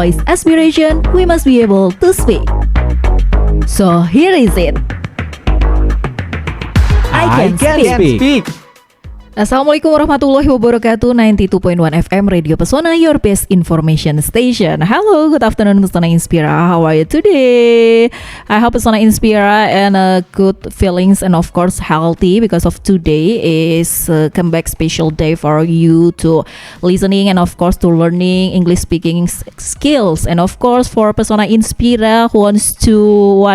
voice aspiration, we must be able to speak. So here is it. I can speak. Assalamualaikum warahmatullahi wabarakatuh. 92.1 FM Radio Pesona, your best information station. Hello, good afternoon Pesona Inspira. How are you today? I hope Pesona Inspira and good feelings and of course healthy, because of today is comeback special day for you to listening and of course to learning English speaking skills. And of course for Pesona Inspira who wants to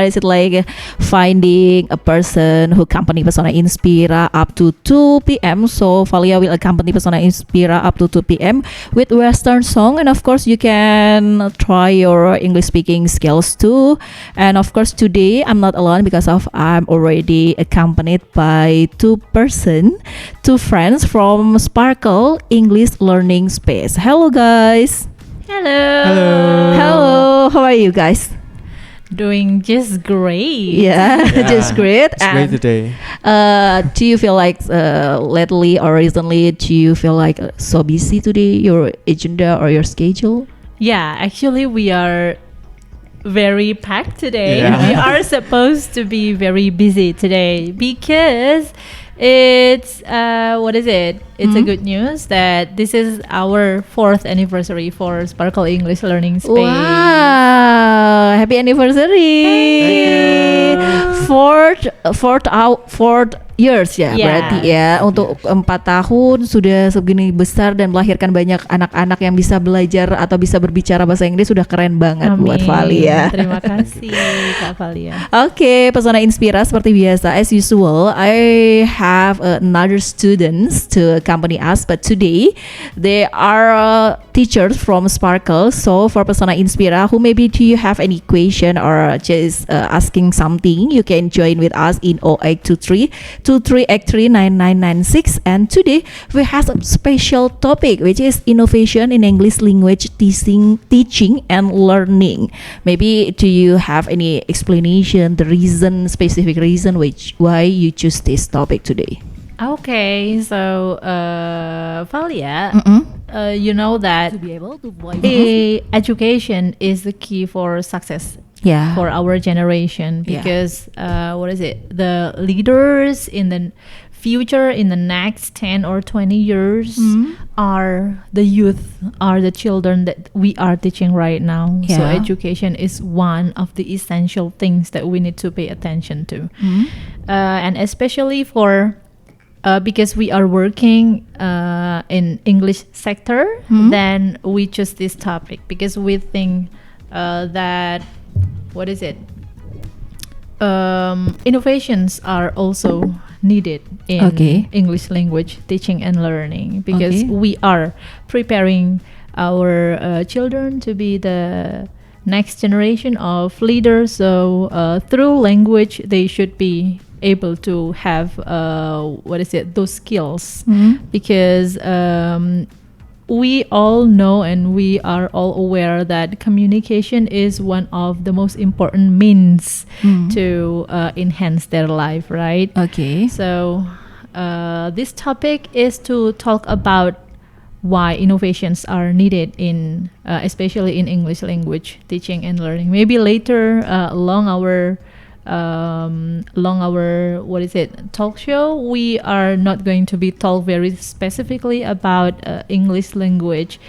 finding a person who accompany Pesona Inspira up to 2 p.m. So Valia will accompany Pesona Inspira up to 2 p.m. with Western song, and of course you can try your English speaking skills too. And of course today I'm not alone because I'm already accompanied by two friends from Sparkle English Learning Space. Hello guys. Hello. How are you guys? Doing just great. Yeah. Just great. It's great today. Do you feel like lately or recently, do you feel like so busy today, your agenda or your schedule? Yeah, actually we are very packed today. Yeah. We are supposed to be very busy today because it's It's a good news that this is our 4th anniversary for Sparkle English Learning Space. Wow, happy anniversary! Fourth years ya, berarti ya, untuk 4 tahun sudah segini besar dan melahirkan banyak anak-anak yang bisa belajar atau bisa berbicara bahasa Inggris, sudah keren banget. Amin. Buat Valia. Terima kasih Kak Valia. Oke, Pesona Inspira seperti biasa as usual, I have another students to accompany us, but today they are teachers from Sparkle. So for Pesona Inspira who maybe do you have any question or just asking something, you can join with us in 0823 2383 9996. And today we have a special topic which is innovation in English language teaching and learning. Maybe do you have any explanation, the specific reason why you choose this topic today? Okay, so Valia, you know that To be able to voice education is the key for success. Yeah. For our generation, because the leaders in the future, in the next 10 or 20 years, are the youth, are the children that we are teaching right now. So Yeah. education is one of the essential things that we need to pay attention to. And especially for because we are working in English sector, then we choose this topic because we think that innovations are also needed in English language teaching and learning, because we are preparing our children to be the next generation of leaders. So through language they should be able to have those skills, because we all know and we are all aware that communication is one of the most important means to enhance their life, right? Okay. So this topic is to talk about why innovations are needed in especially in English language teaching and learning. Maybe later along our talk show, we are not going to be talk very specifically about English language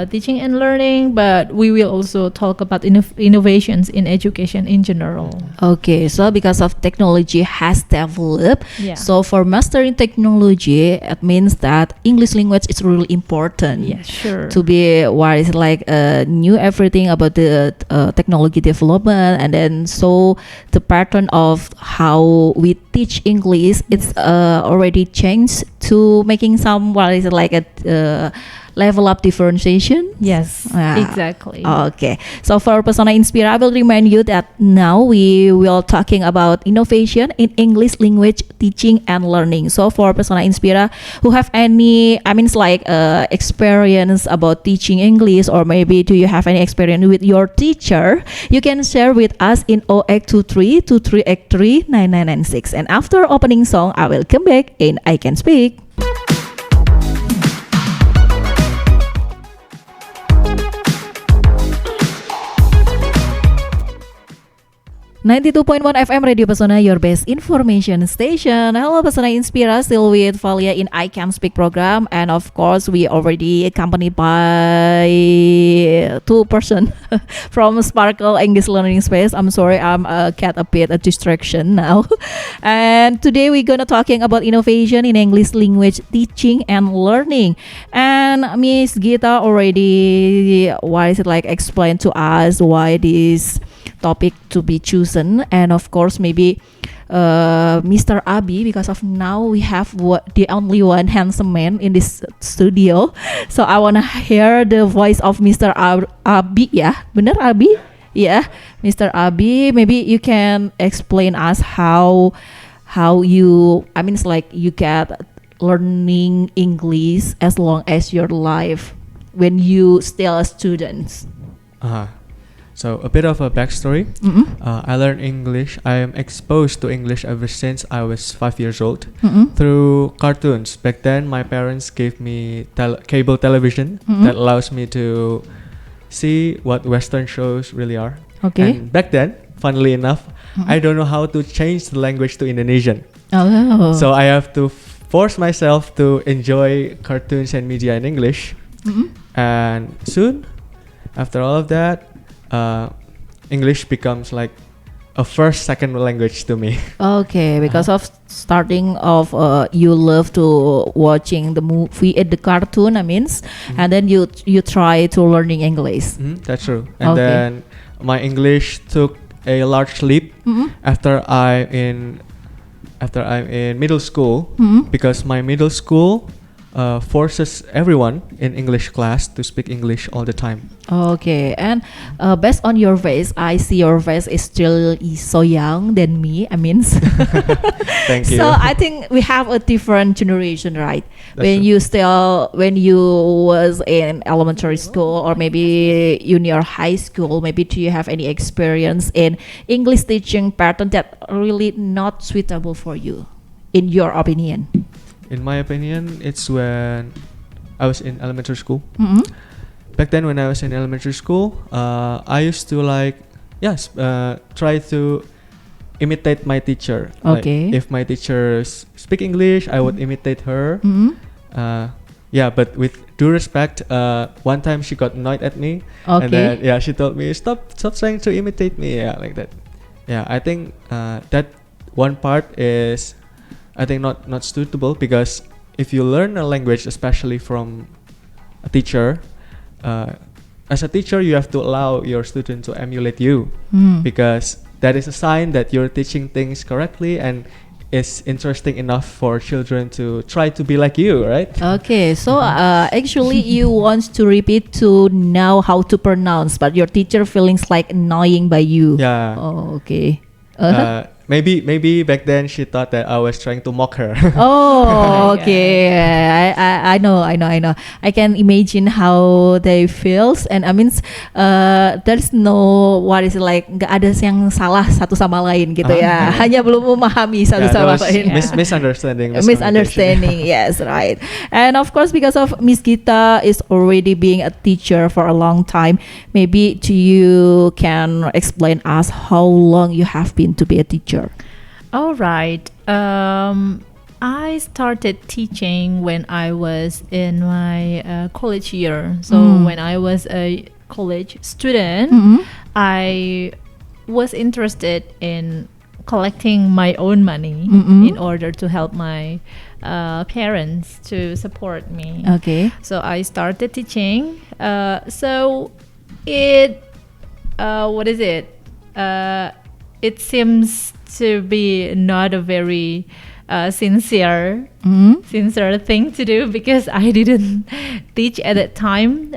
teaching and learning, but we will also talk about innovations in education in general. Okay, so because of technology has developed, so for mastering technology, it means that English language is really important. Yeah, sure. To be knew everything about the technology development, and then so the pattern of how we teach English, it's already changed to making some level up differentiation. Yes, exactly. Okay, so for Pesona Inspira, I will remind you that now we will talking about innovation in English language teaching and learning. So for Pesona Inspira who have any experience about teaching English, or maybe do you have any experience with your teacher, you can share with us in 0823 2383 9996. And after opening song, I will come back in I Can Speak. 92.1 FM Radio Pesona, your best information station. Hello Pesona Inspira, still with Valia in I Can Speak program. And of course, we already accompanied by two person from Sparkle English Learning Space. I'm sorry, I'm get a bit of distraction now. And today we're gonna talking about innovation in English language teaching and learning. And Miss Gita already, explain to us why this topic to be chosen, and of course maybe Mr. Abi, because of now we have the only one handsome man in this studio, so I wanna hear the voice of Mr. Abi, ya, bener Abi, yeah, Mr. Abi, maybe you can explain us how you, I mean, it's like you get learning English as long as your life when you still a student. So a bit of a backstory. I learned English. I am exposed to English ever since I was 5 years old through cartoons. Back then, my parents gave me cable television that allows me to see what Western shows really are. Okay. And back then, funnily enough, I don't know how to change the language to Indonesian. Oh. So I have to force myself to enjoy cartoons and media in English. And soon, after all of that, English becomes like a second language to me. Okay, because of starting of you love to watching the movie at the cartoon, I means, and then you try to learning English. That's true. And then my English took a large leap after I'm in middle school, because my middle school forces everyone in English class to speak English all the time. Okay, and based on your face, I see your face is still so young than me. I mean, Thank you. So I think we have a different generation, right? That's true. When you was in elementary school or maybe junior high school, maybe do you have any experience in English teaching pattern that really not suitable for you, in your opinion? In my opinion, it's when I was in elementary school. Back then, when I was in elementary school, I used to try to imitate my teacher. Okay. Like, if my teacher speak English, I would imitate her. But with due respect, one time she got annoyed at me, and then she told me, stop trying to imitate me, like that. I think that one part is, I think, not suitable, because if you learn a language, especially from a teacher, as a teacher you have to allow your student to emulate you, because that is a sign that you're teaching things correctly and is interesting enough for children to try to be like you, right? Okay, so actually you want to repeat to know how to pronounce, but your teacher feelings like annoying by you. Yeah. Oh, okay. Maybe back then she thought that I was trying to mock her. Oh, okay. I know. I can imagine how they feels, and I mean, there's no nggak ada yang salah satu sama lain gitu ya. Hanya belum memahami satu sama lain. Misunderstanding. Misunderstanding. Yes, right. And of course, because of Miss Gita is already being a teacher for a long time, maybe you can explain us how long you have been to be a teacher. All right. I started teaching when I was in my college year. So when I was a college student, I was interested in collecting my own money in order to help my parents to support me. Okay. So I started teaching. So it, it seems to be not a very sincere thing to do, because I didn't teach at that time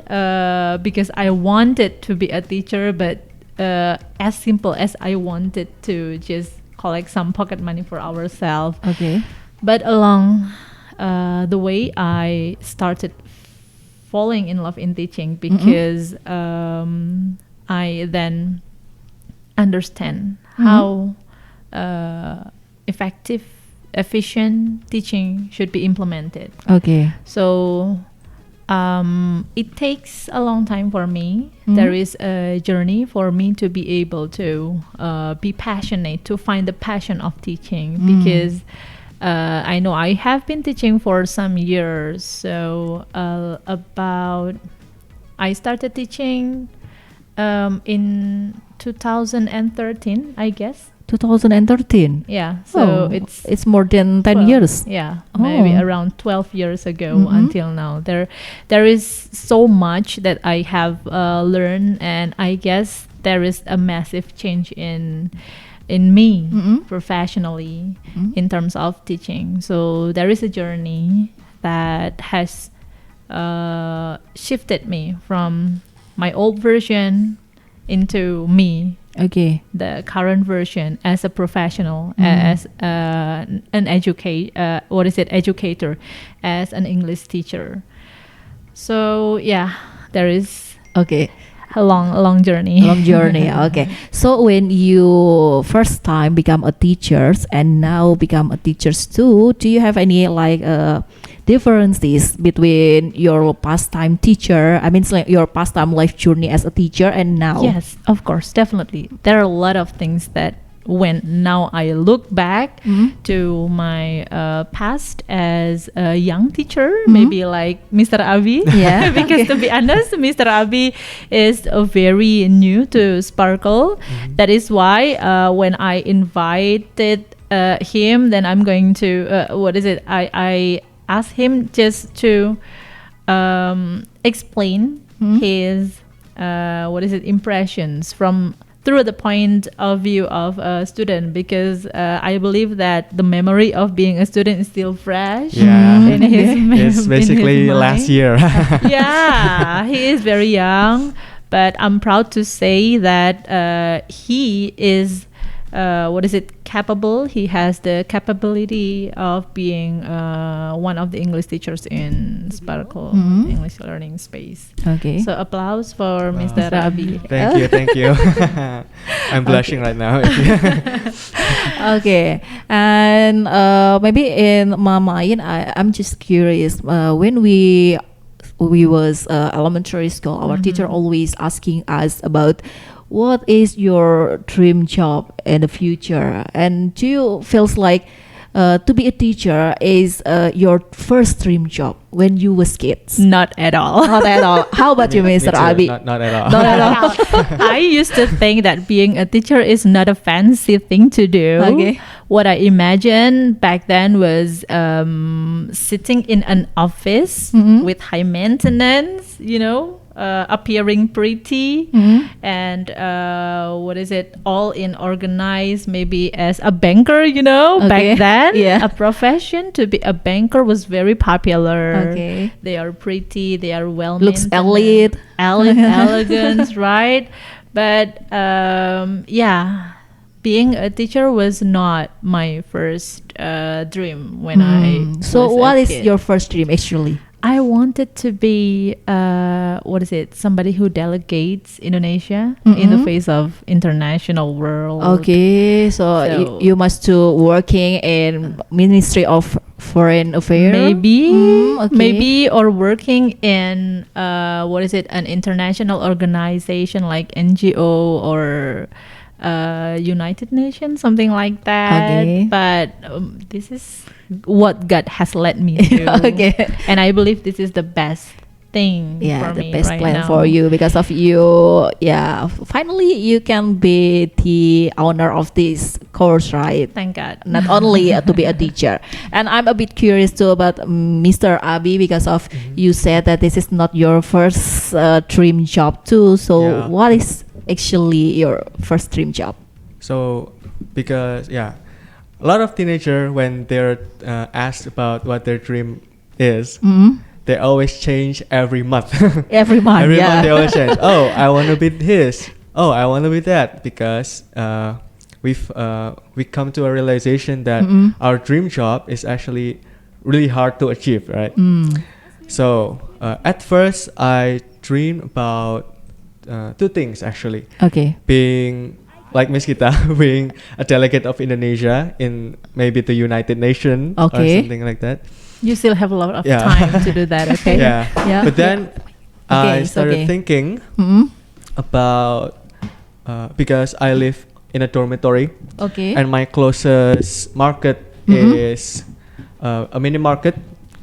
because I wanted to be a teacher, but as simple as I wanted to just collect some pocket money for ourselves. Okay. But along the way, I started falling in love in teaching, because I then understand how efficient teaching should be implemented. Okay. So It takes a long time for me. There is a journey for me to be able to be passionate, to find the passion of teaching, because I know I have been teaching for some years. So I started teaching in 2013, I guess. 2013. Yeah, so it's more than 10 years. Yeah, maybe around 12 years ago until now. There is so much that I have learned, and I guess there is a massive change in me professionally in terms of teaching. So there is a journey that has shifted me from my old version into me. Okay. The current version as a professional, as an educator, as an English teacher. So yeah, there is a long journey. Long journey. Okay. So when you first time become a teacher and now become a teachers too, do you have any differences between your pastime teacher? I mean, it's like your pastime life journey as a teacher and now. Yes, of course, definitely. There are a lot of things that when now I look back to my past as a young teacher, maybe like Mr. Abi. Yeah. Because to be honest, Mr. Abi is very new to Sparkle. That is why when I invited him, then I'm going to I asked him just to explain his impressions through the point of view of a student, because I believe that the memory of being a student is still fresh in his It's basically in his last mind. year. Yeah, he is very young, but I'm proud to say that he is capable. He has the capability of being one of the English teachers in Sparkle English learning space. Okay. So applause for Mr. Abi. Thank you. I'm blushing right now. Okay. And maybe in my mind, I'm just curious. When we was elementary school, our teacher always asking us about what is your dream job in the future, and do you feels like to be a teacher is your first dream job when you was kids? Not at all. Not at all. How about you, Mr. Abi? Not at all. Not at all. I used to think that being a teacher is not a fancy thing to do. Okay. What I imagined back then was sitting in an office with high maintenance, appearing pretty and all in organized, maybe as a banker, back then. Yeah. A profession to be a banker was very popular. Okay. They are pretty, they are well Looks maintained. elite. Elegance, right? But being a teacher was not my first dream when I So was what a is kid. your first dream actually? I wanted to be somebody who delegates Indonesia in the face of international world. Okay, so you must to working in Ministry of Foreign Affairs. Maybe or working in an international organization like NGO or United Nations, something like that. Okay. But this is what God has led me to. Okay. And I believe this is the best thing for the me best right plan now. for you because of you. Yeah, finally you can be the owner of this course, right? Thank God. Not only to be a teacher. And I'm a bit curious too about Mr. Abi because of you said that this is not your first dream job too. So what is actually your first dream job? So because a lot of teenagers when they're asked about what their dream is, they always change every month. Every month, Every month they always change. Oh, I want to be this. Oh, I want to be that, because we come to a realization that our dream job is actually really hard to achieve, right? So at first I dreamed about two things actually. Okay. Being like Miss Kita, being a delegate of Indonesia in maybe the United Nations or something like that. You still have a lot of Yeah. time to do that, okay? Yeah. Yeah. But then I it's started okay. thinking Mm-hmm. about because I live in a dormitory, Okay. and my closest market is a mini market.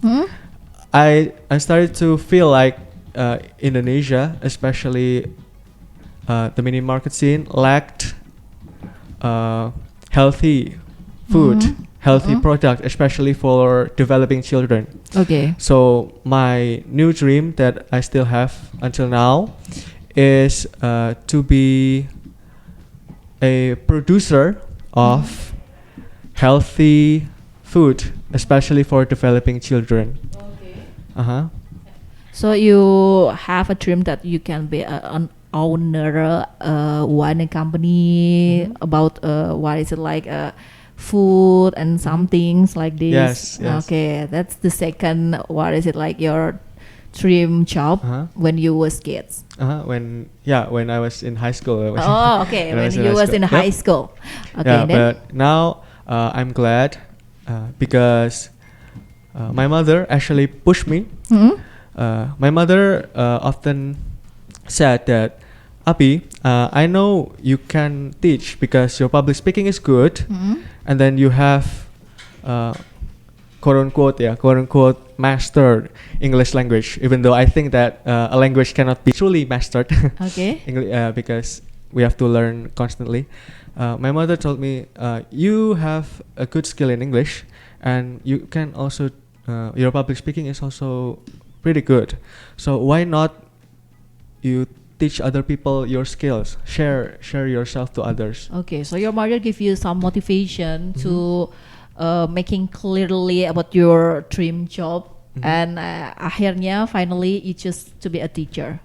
Mhm. I started to feel like Indonesia, especially the mini market scene, lacked healthy food, healthy product, especially for developing children. Okay. So my new dream that I still have until now is to be a producer of healthy food, especially for developing children. Uh-huh. So you have a dream that you can be an owner, one company about what is it like food and some things like this. Yes, yes. Okay, that's the second. What is it like your dream job when you was kids? When I was in high school. Oh, okay. When I When was in you high was school. in Yep. high school. Okay, Yeah, then. but now I'm glad because my mother actually pushed me. Mhm. My mother often said that, Abi, I know you can teach because your public speaking is good, and then you have quote unquote mastered English language. Even though I think that a language cannot be truly mastered, Okay. because we have to learn constantly. My mother told me, you have a good skill in English, and you can also your public speaking is also pretty good. So why not you teach other people your skills, share yourself to others. Okay, so your mother give you some motivation to making clearly about your dream job, and akhirnya finally you choose to be a teacher.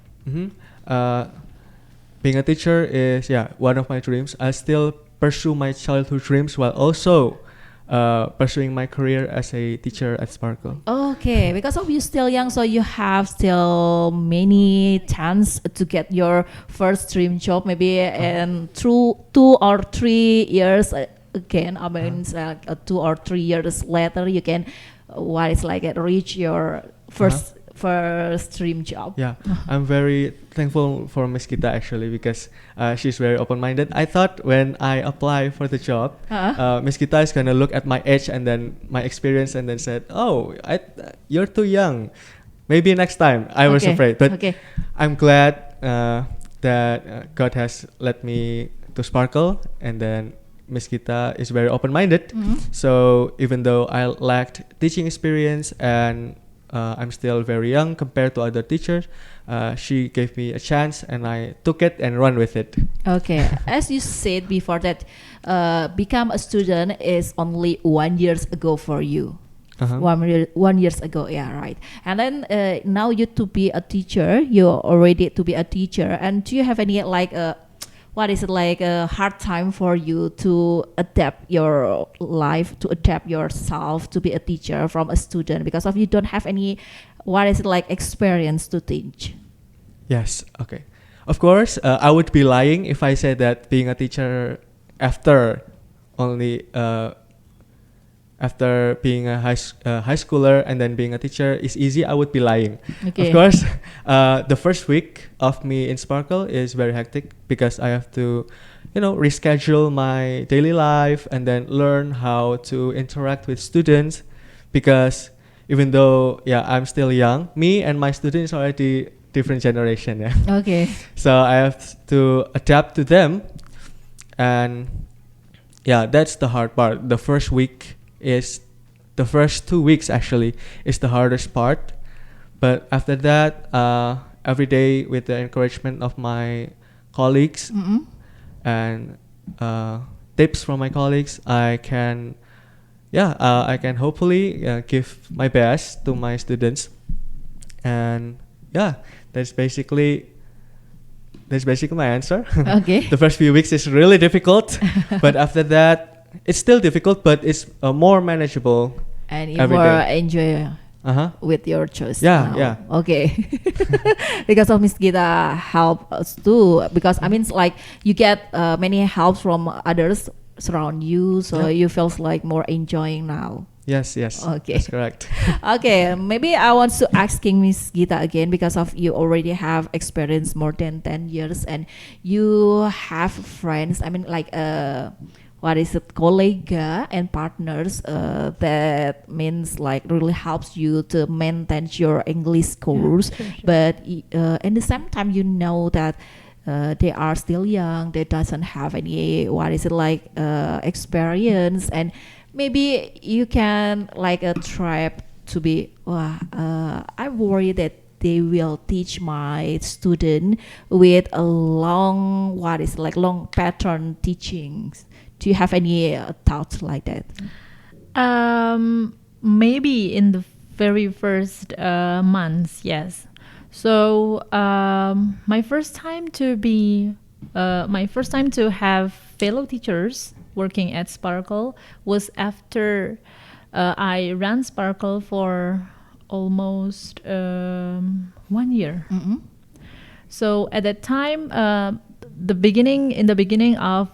Being a teacher is one of my dreams. I still pursue my childhood dreams while also pursuing my career as a teacher at Sparkle. Okay, because of you still young, so you have still many chance to get your first dream job. Maybe in through 2 or 3 years again. I mean, 2 or 3 years later, you can reach your first dream job. Yeah, I'm very thankful for Miss Gita actually because she's very open-minded. I thought when I apply for the job, Miss Gita is gonna look at my age and then my experience and then said, "Oh, you're too young. Maybe next time." I was afraid, but I'm glad that God has led me to Sparkle, and then Miss Gita is very open-minded. So even though I lacked teaching experience and I'm still very young compared to other teachers, she gave me a chance and I took it and run with it. Okay, as you said before that become a student is only 1 years ago for you. 1 years ago, yeah, right. And then now you to be a teacher, you're already to be a teacher. And do you have any what is it like a hard time for you to adapt your life, to adapt yourself to be a teacher from a student because of you don't have any, what is it like experience to teach? Yes, okay. Of course, I would be lying if I said that being a teacher after only after being a high schooler and then being a teacher is easy. I would be lying. Okay. Of course, the first week of me in Sparkle is very hectic because I have to, reschedule my daily life and then learn how to interact with students because even though, I'm still young, me and my students are already different generation. Yeah. Okay. So I have to adapt to them, and that's the hard part. The first 2 weeks actually is the hardest part, but after that, every day with the encouragement of my colleagues and tips from my colleagues, I can hopefully give my best to my students, and that's basically my answer. Okay. The first few weeks is really difficult, but after that it's still difficult, but it's more manageable. And you every more day. enjoy with your choice. Yeah, now. yeah. Okay. Because of Miss Gita help us too. Because I mean, like you get many helps from others surround you, so you feels like more enjoying now. Yes. Okay. That's correct. Okay, maybe I want to asking Miss Gita again because of you already have experience more than 10 years and you have friends. I mean, like what is it, colleague and partners that means like really helps you to maintain your English course. Sure. But in the same time, you know that they are still young. They doesn't have any what is it like experience and maybe you can like a trap to be I worry that they will teach my student with a long what is like long pattern teachings. Do you have any thoughts like that? Maybe in the very first months, yes. So my first time to have fellow teachers working at Sparkle was after I ran Sparkle for almost 1 year. Mm-hmm. So at that time, the beginning of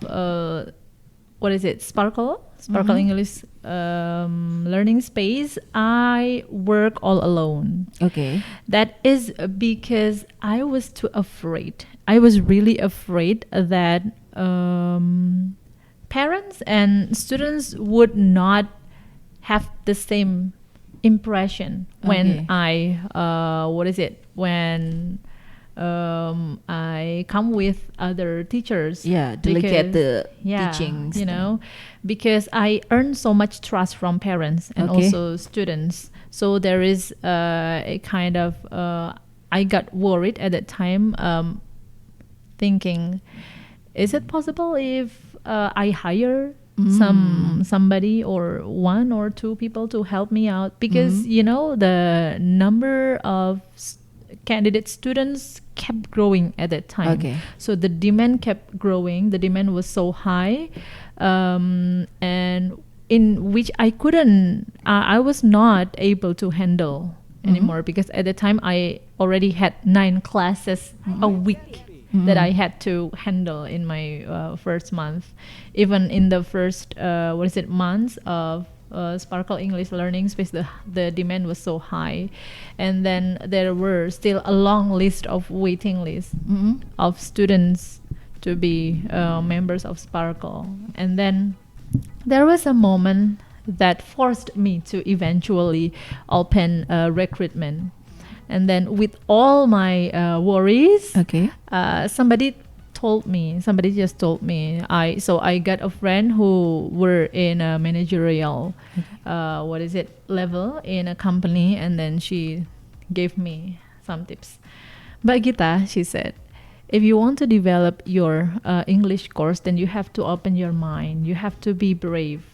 what is it, Sparkle English learning space, I work all alone. Okay. That is because I was too afraid. I was really afraid that parents and students would not have the same impression when when I come with other teachers. Delegate the teachings. You know, because I earn so much trust from parents and also students. So there is a kind of I got worried at that time, thinking, is it possible if I hire somebody or one or two people to help me out? Because you know the number of candidate students kept growing at that time. So the demand kept growing. The demand was so high, and in which I was not able to handle anymore, because at the time I already had 9 classes a week that I had to handle in my first month. Even in the first months of Sparkle English Learning Space, the demand was so high, and then there were still a long list of waiting lists of students to be members of Sparkle. And then there was a moment that forced me to eventually open recruitment. And then with all my worries, somebody just told me. I got a friend who were in a managerial level in a company, and then she gave me some tips. But Gita, she said, if you want to develop your English course, then you have to open your mind. You have to be brave.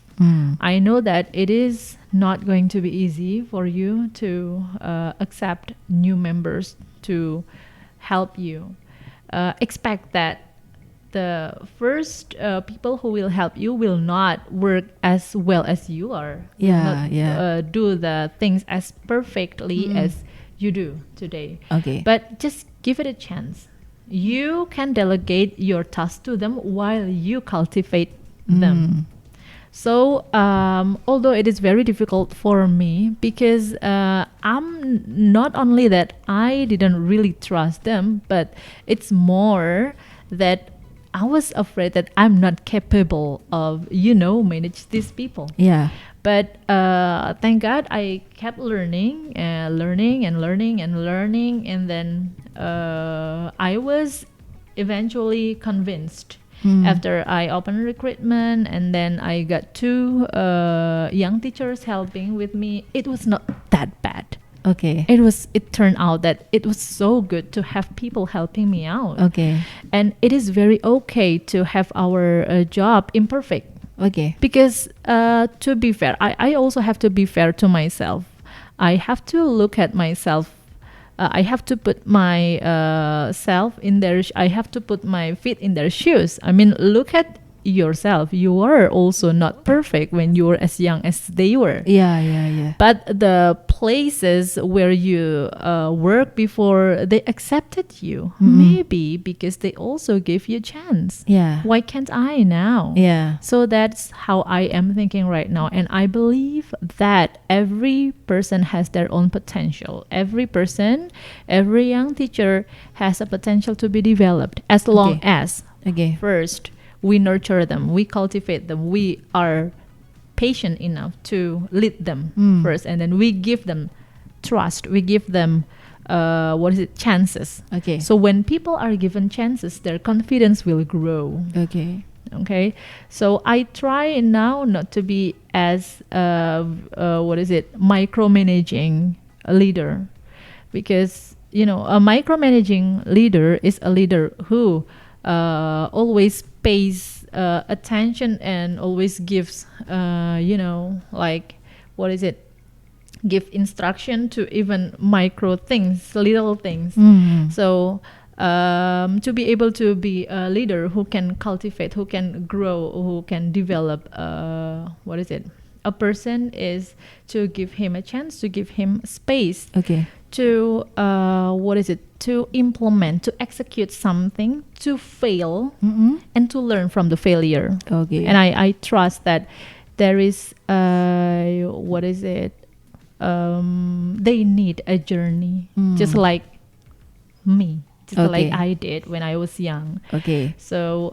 I know that it is not going to be easy for you to accept new members to help you. Expect that the first people who will help you will not work as well as you are. Do the things as perfectly as you do today. But just give it a chance. You can delegate your tasks to them while you cultivate them. So although it is very difficult for me, because I'm not only that I didn't really trust them, but it's more that I was afraid that I'm not capable of, manage these people. But thank God I kept learning, and then I was eventually convinced. After I opened recruitment, and then I got 2 young teachers helping with me, it was not that bad. It turned out that it was so good to have people helping me out. And it is very okay to have our job imperfect. Because to be fair, I also have to be fair to myself. I have to look at myself. I have to put my self in their. I have to put my feet in their shoes. I mean, look at yourself. You were also not perfect when you were as young as they were. Yeah. But the places where you worked before, they accepted you. Maybe because they also gave you a chance. Yeah. Why can't I now? Yeah. So that's how I am thinking right now. And I believe that every person has their own potential. Every person, every young teacher has a potential to be developed, as long as first we nurture them, we cultivate them, we are patient enough to lead them first, and then we give them trust, we give them chances. So when people are given chances, their confidence will grow. Okay, so I try now not to be as micromanaging a leader, because a micromanaging leader is a leader who always pays attention and always gives give instruction to even micro things, little things. So to be able to be a leader who can cultivate, who can grow, who can develop a person, is to give him a chance, to give him space to to implement, to execute something, to fail, and to learn from the failure. And I trust that there is they need a journey, just like me, just like I did when I was young. So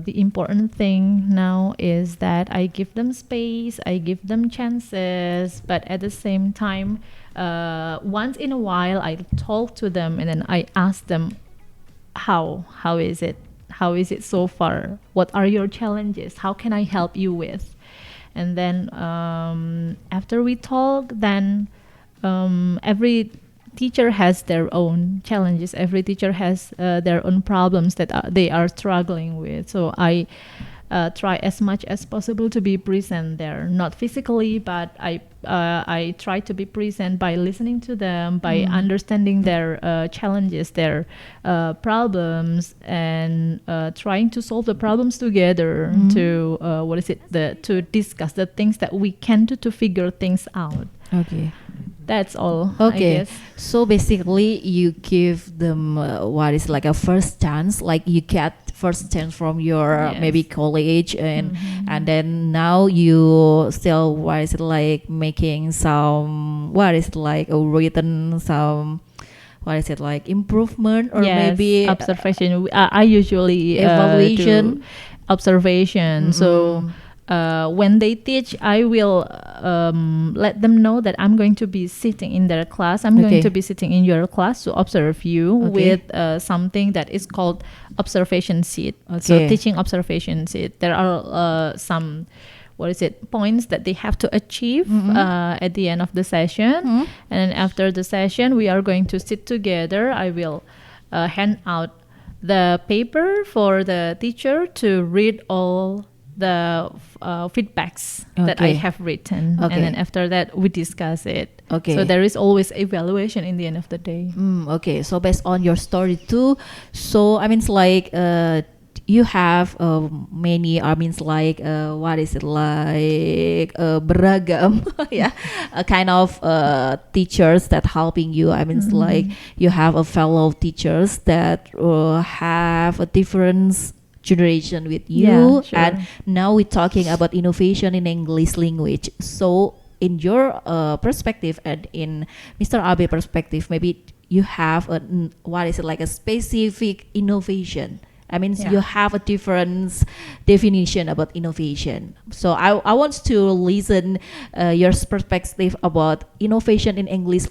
the important thing now is that I give them space, I give them chances, but at the same time, once in a while I talk to them and then I ask them, how is it so far, what are your challenges, how can I help you with? And then after we talk, then every teacher has their own challenges, every teacher has their own problems that they are struggling with. So I try as much as possible to be present there, not physically, but I try to be present by listening to them, by understanding their challenges, their problems, and trying to solve the problems together, to to discuss the things that we can do to figure things out. That's all. I guess. So basically you give them a first chance, like you get first chance from your maybe college, and then now you still making some written some improvement, or maybe observation. I usually evaluation, do observation. So when they teach, I will let them know that I'm going to be sitting in their class. I'm going to be sitting in your class to observe you with something that is called observation sheet. So teaching observation sheet. There are some points that they have to achieve at the end of the session. And then after the session, we are going to sit together. I will hand out the paper for the teacher to read all the feedbacks that I have written, and then after that we discuss it. So there is always evaluation in the end of the day. So based on your story too, so I mean it's like you have many, beragam kind of teachers that helping you. I mean it's like you have a fellow teachers that have a different generation with you, and now we're talking about innovation in English language. So in your perspective and in Mr. Abe perspective, maybe you have a specific innovation. I mean you have a different definition about innovation. So I want to listen your perspective about innovation in English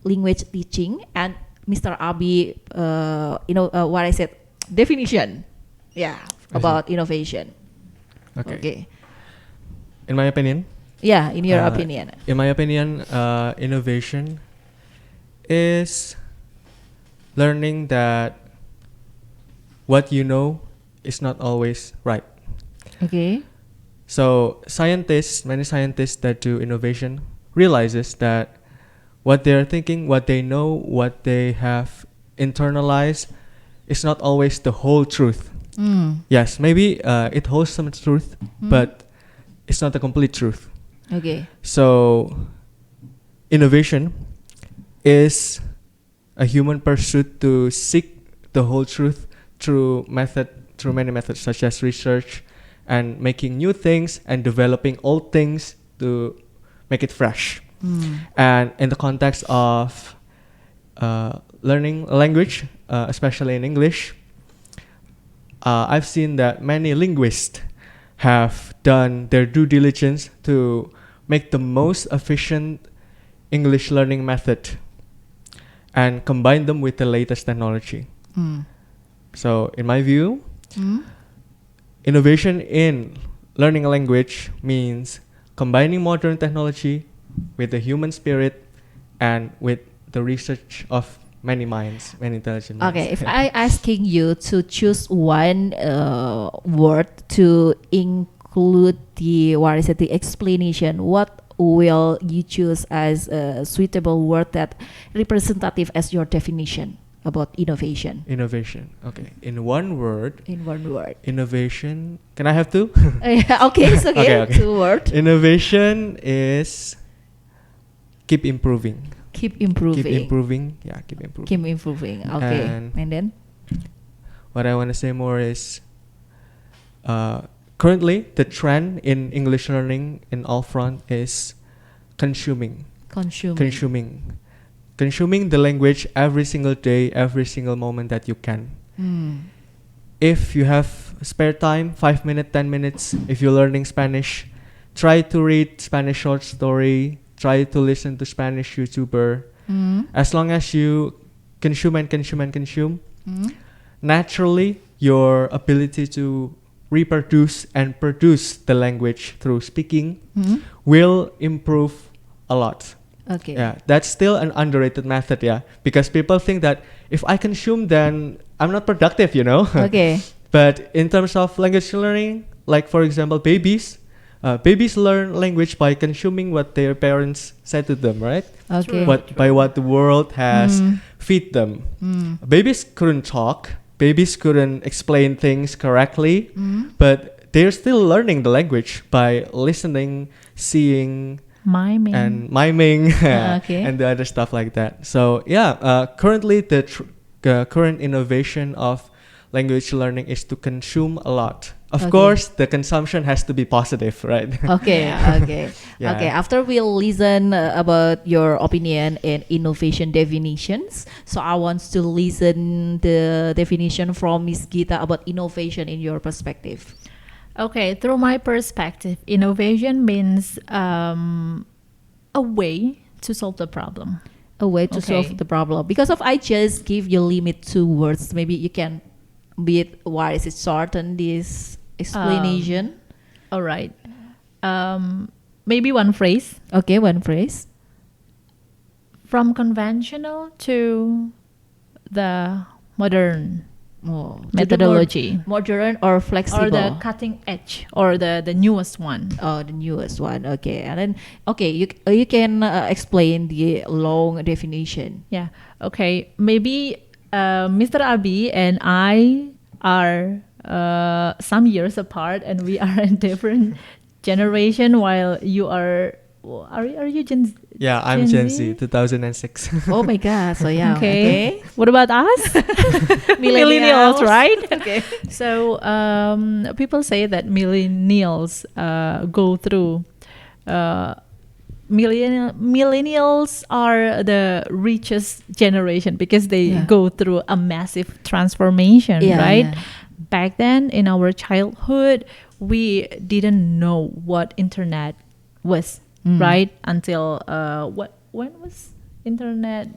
language teaching, and Mr. Abe definition about innovation. In my opinion, in your opinion, innovation is learning that what you know is not always right. So many scientists that do innovation realizes that what they're thinking, what they know, what they have internalized is not always the whole truth. Yes, maybe it holds some truth, but it's not the complete truth. Okay. So innovation is a human pursuit to seek the whole truth through many methods such as research and making new things and developing old things to make it fresh. And in the context of learning a language, especially in English, I've seen that many linguists have done their due diligence to make the most efficient English learning method and combine them with the latest technology. So in my view, innovation in learning a language means combining modern technology with the human spirit and with the research of many minds, many intelligent minds. Okay, if I asking you to choose one word to include the explanation, what will you choose as a suitable word that representative as your definition about innovation? Innovation. Okay. In one word. In one word. Innovation. Can I have two? Okay, it's okay. Okay. 2 words. Innovation is keep improving. Keep improving. Keep improving. Yeah, keep improving. Keep improving. Okay. And then? What I want to say more is currently the trend in English learning in all front is consuming the language every single day, every single moment that you can. If you have spare time, 5 minutes, 10 minutes, if you're learning Spanish, try to read Spanish short story, try to listen to Spanish YouTuber. As long as you consume and consume and consume, naturally your ability to reproduce and produce the language through speaking will improve a lot. Okay. Yeah, that's still an underrated method, yeah, because people think that if I consume, then I'm not productive, you know. Okay. But in terms of language learning, like for example, babies learn language by consuming what their parents said to them, right? Okay. By what the world has feed them. Babies couldn't talk. Babies couldn't explain things correctly, but they're still learning the language by listening, seeing, miming and miming Okay. and the other stuff like that. So yeah, currently the current innovation of language learning is to consume a lot. Of course, the consumption has to be positive, right? Okay. Okay. Yeah. Okay. After we listen about your opinion and innovation definitions, so I want to listen the definition from Miss Gita about innovation in your perspective. Okay, through my perspective, innovation means a way to solve the problem. A way to solve the problem. Because of I just give you limit 2 words, maybe you can be it why is it shorten this explanation. All right. Maybe one phrase. Okay, one phrase. From conventional to the modern methodology. Modern or flexible. Or the cutting edge or the newest one. Oh, the newest one. Okay. And then, okay, you can explain the long definition. Yeah. Okay. Maybe Mr. Abi and I are some years apart, and we are in different generation. While you are you Gen Z? Yeah, I'm Gen Z, 2006. Oh my God! So yeah. Okay. What about us? Millennials, right? Okay. So people say that millennials go through. Millennials are the richest generation because they go through a massive transformation, right? Yeah. Back then, in our childhood, we didn't know what internet was, right? Until when was internet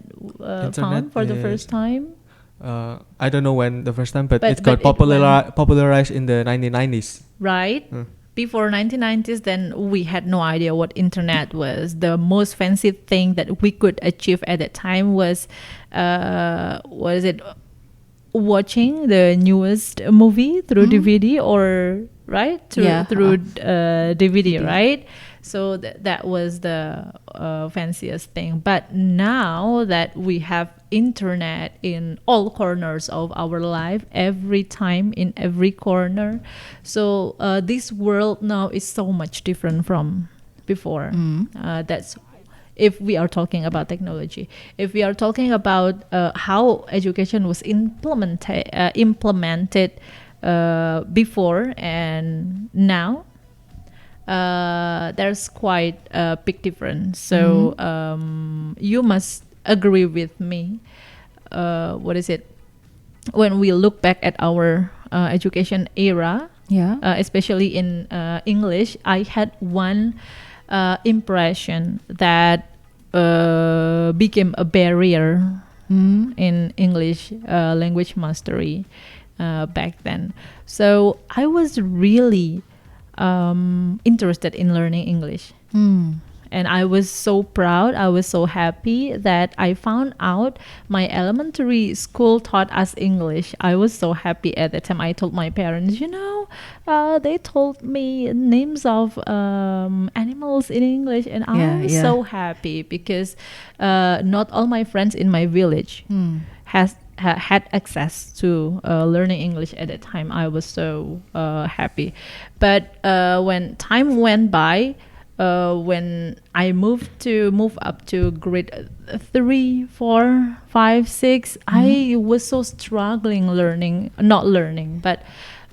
found for the first time? I don't know when the first time, but it got popularized in the 1990s. Right. Before 1990s, then we had no idea what internet was. The most fancy thing that we could achieve at that time was, watching the newest movie through DVD or right? Through DVD, right? So that was the fanciest thing. But now that we have internet in all corners of our life, every time, in every corner, so this world now is so much different from before. That's if we are talking about technology. If we are talking about how education was implemented before and now, there's quite a big difference. So you must agree with me. What is it? When we look back at our education era, especially in English, I had one impression that became a barrier in English language mastery back then. So I was really interested in learning English. And I was so proud, I was so happy that I found out my elementary school taught us English. I was so happy at the time. I told my parents, they told me names of animals in English, and I was so happy because not all my friends in my village had access to learning English at that time. I was so happy. But when time went by, when I moved up to grade 3, 4, 5, 6, I was so struggling but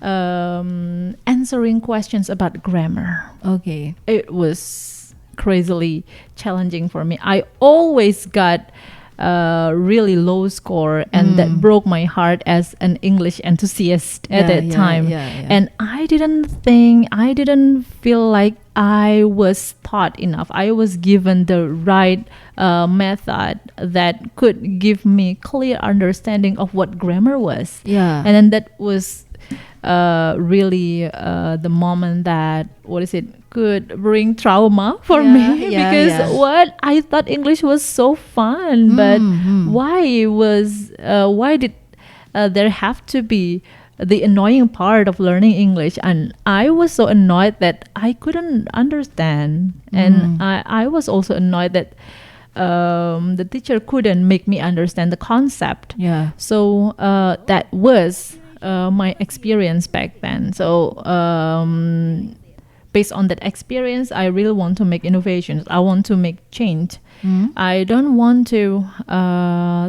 answering questions about grammar. Okay. It was crazily challenging for me. I always got really low score, and that broke my heart as an English enthusiast at that time. And I didn't feel like I was taught enough. I was given the right method that could give me clear understanding of what grammar was. And then that was really the moment that could bring trauma for me, because what I thought English was so fun, but why did there have to be the annoying part of learning English? And I was so annoyed that I couldn't understand, and I was also annoyed that the teacher couldn't make me understand the concept. So that was my experience back then. So based on that experience, I really want to make innovations. I want to make change. I don't want to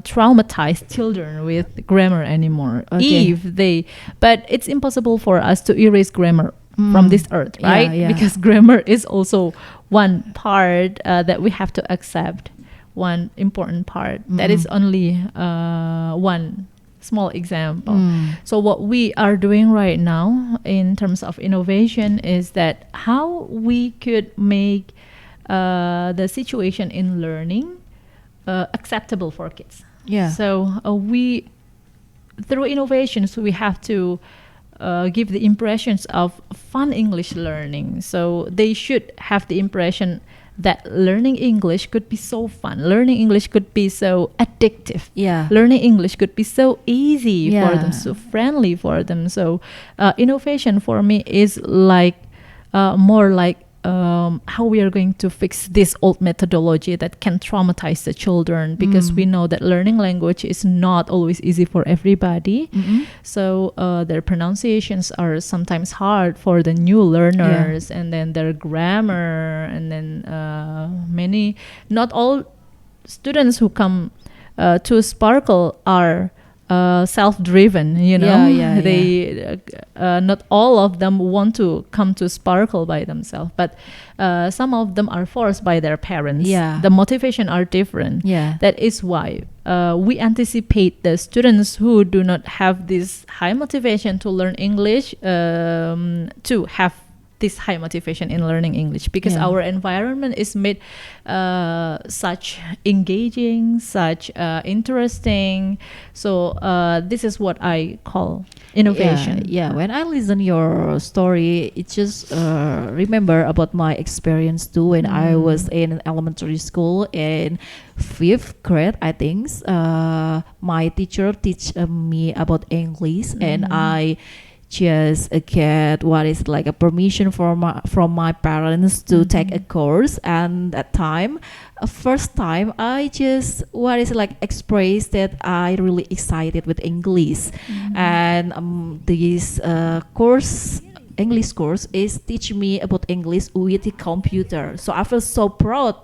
traumatize children with grammar anymore. But it's impossible for us to erase grammar from this earth, right? Because grammar is also one part that we have to accept, one important part. That is only one small example. So what we are doing right now in terms of innovation is that how we could make the situation in learning acceptable for kids. So we, through innovations, we have to give the impressions of fun English learning. So they should have the impression that learning English could be so fun. Learning English could be so addictive. Learning English could be so easy for them, so friendly for them. So innovation for me is like more like how we are going to fix this old methodology that can traumatize the children, because we know that learning language is not always easy for everybody. So their pronunciations are sometimes hard for the new learners, and then their grammar, and then not all students who come to Sparkle are self-driven, they not all of them want to come to Sparkle by themselves, but some of them are forced by their parents. The motivation are different. That is why we anticipate the students who do not have this high motivation to learn English to have this high motivation in learning English, because our environment is made such engaging, such interesting. So this is what I call innovation. When I listen your story, it just remember about my experience too when I was in elementary school in 5th grade, I think. My teacher teach me about English, and I just get what is like a permission from my parents to take a course. And that time, first time, I just what is like express that I really excited with English, and this course. English course is teach me about English with the computer. So I feel so proud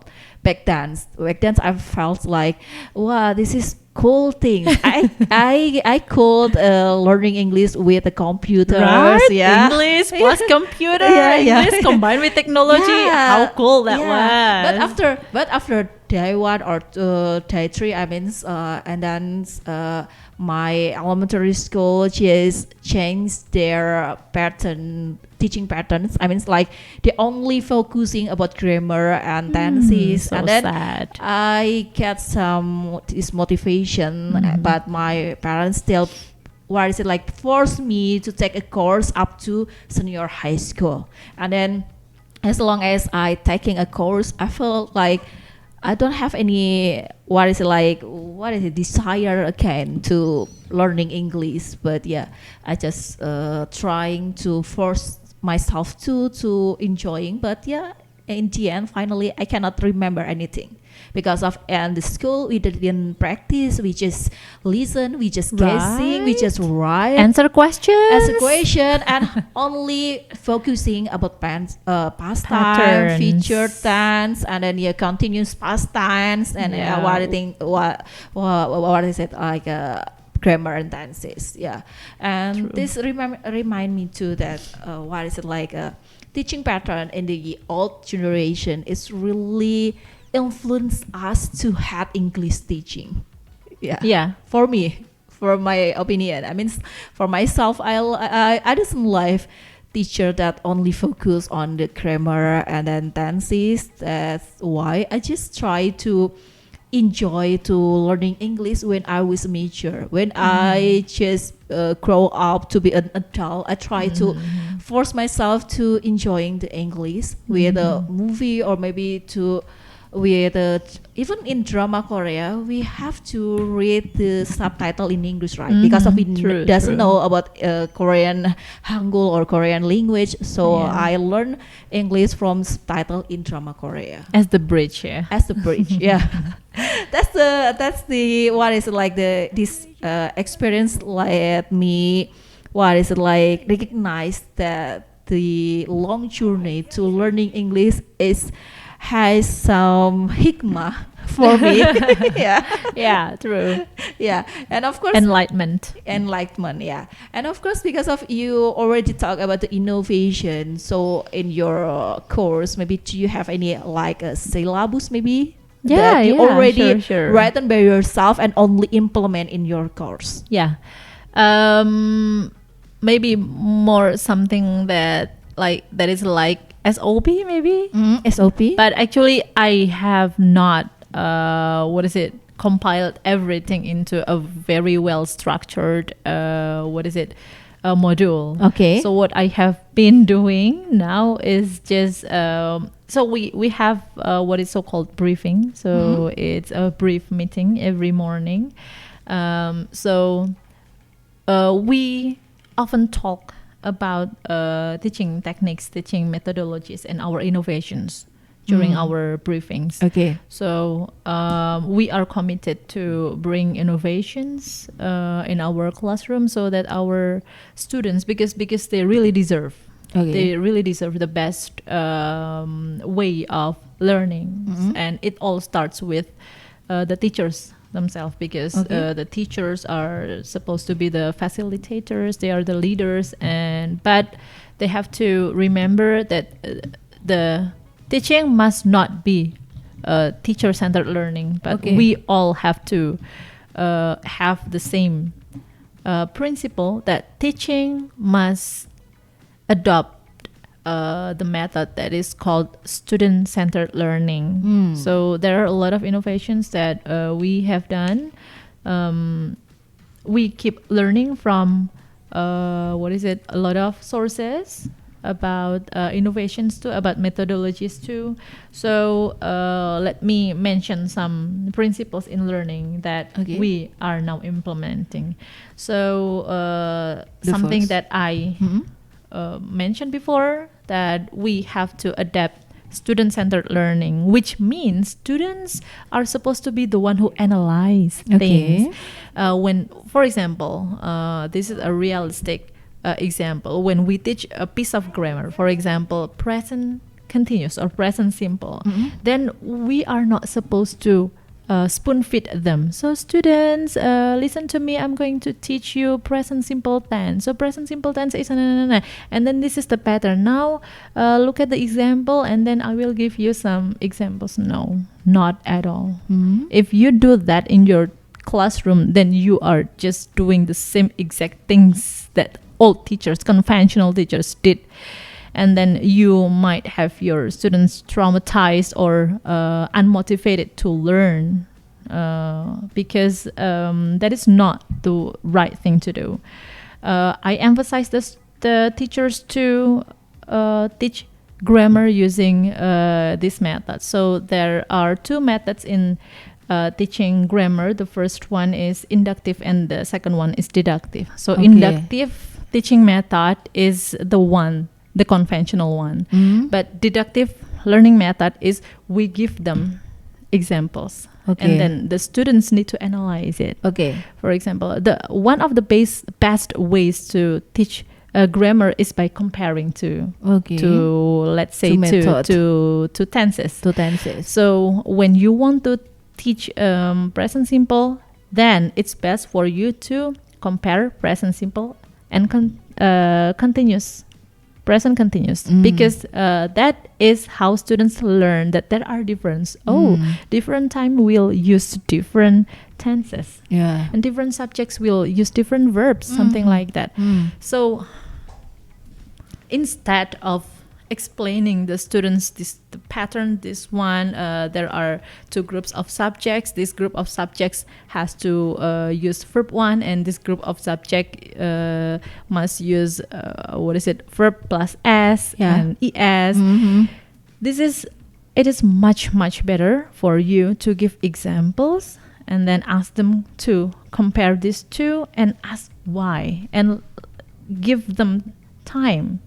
back then. Back then I felt like, wow, this is cool thing. I called learning English with the computer. Right? Yeah. English plus computer. Yeah. English combined with technology. Yeah. How cool that Yeah. was. But after day one or day three, I mean, and then my elementary school just changed their teaching patterns. I mean, like they only focusing about grammar and tenses, So and then sad. I get some this motivation, but my parents still, what is it like, force me to take a course up to senior high school, and then as long as I taking a course, I feel like I don't have any what is it desire again to learning English, but yeah, I just trying to force myself to enjoying, but yeah, in the end, finally, I cannot remember anything because of and the school we didn't practice. We just listen, we just guessing, we just write, Answer questions. as a question, and only focusing about past time, Patterns. future tense, and then continuous past tense, and Yeah. what is it like grammar and tenses. Yeah, and True. this remind me too that what is it like teaching pattern in the old generation is really influence us to have English teaching. Yeah. For me, for my opinion, I mean, for myself, I doesn't like teacher that only focus on the grammar and then tenses. That's why I just try to enjoy to learning English when I was mature. When I just grow up to be an adult, I try to force myself to enjoying the English with a movie, or maybe to with even in drama Korea, we have to read the subtitle in English, right? Because of we True, doesn't true. know about Korean Hangul or Korean language, so Yeah. I learn English from subtitle in drama Korea As the bridge, yeah. as the bridge. Yeah, that's the what is it like this experience let me what is it like recognize that the long journey to learning English has some hikmah for me. Yeah, Yeah, true. yeah, and of course Enlightenment. enlightenment. Yeah, and of course because of you already talk about the innovation, so in your course, maybe do you have any like a syllabus maybe that you already sure. written by yourself and only implement in your course? Yeah. Maybe more something that is like SOP maybe. SOP. But actually I have not compiled everything into a very well structured module. Okay. So what I have been doing now is just so we have what is so called briefing. So it's a brief meeting every morning. So we often talk about teaching techniques, teaching methodologies, and our innovations during our briefings. Okay. So we are committed to bring innovations in our classroom so that our students, because they really deserve, they really deserve the best way of learning, and it all starts with the teachers themselves, because the teachers are supposed to be the facilitators, they are the leaders, but they have to remember that the teaching must not be teacher-centered learning, but we all have to have the same principle that teaching must adopt the method that is called student-centered learning. So there are a lot of innovations that we have done. We keep learning from a lot of sources. about innovations too, about methodologies too. So let me mention some principles in learning that we are now implementing. So something that I mentioned before, that we have to adapt student-centered learning, which means students are supposed to be the one who analyze things. When, for example, this is a realistic example. When we teach a piece of grammar, for example, present continuous or present simple, then we are not supposed to spoon feed them. So students, listen to me, I'm going to teach you present simple tense. So present simple tense is and then this is the pattern. Now look at the example and then I will give you some examples. No, not at all. If you do that in your classroom, then you are just doing the same exact things that old teachers, conventional teachers did. And then you might have your students traumatized or unmotivated to learn because that is not the right thing to do. I emphasize the teachers to teach grammar using this method. So there are two methods in teaching grammar. The first one is inductive and the second one is deductive. So inductive teaching method is the conventional one. But deductive learning method is we give them examples and then the students need to analyze it. For example, one of the best ways to teach grammar is by comparing to let's say to tenses. So when you want to teach present simple, then it's best for you to compare present simple and continuous, present continuous, because that is how students learn that there are difference. Different time will use different tenses, and different subjects will use different verbs, something like that. So instead of explaining the students the pattern, this one, there are two groups of subjects. This group of subjects has to use verb 1, and this group of subject must use verb plus s and es. It is much better for you to give examples and then ask them to compare these two and ask why, and give them time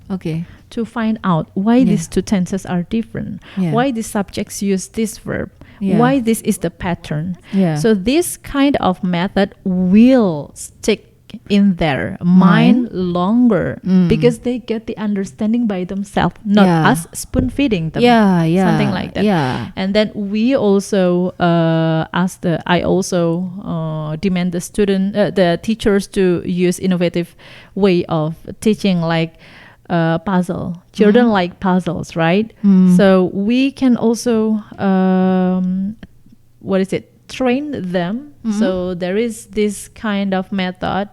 to find out why these two tenses are different, why these subjects use this verb, why this is the pattern. So this kind of method will stick in their mind longer because they get the understanding by themselves, not us spoon feeding them, something like that. And then we also I also demand the teachers to use innovative way of teaching, like puzzle. Children like puzzles, right? So we can also train them. So there is this kind of method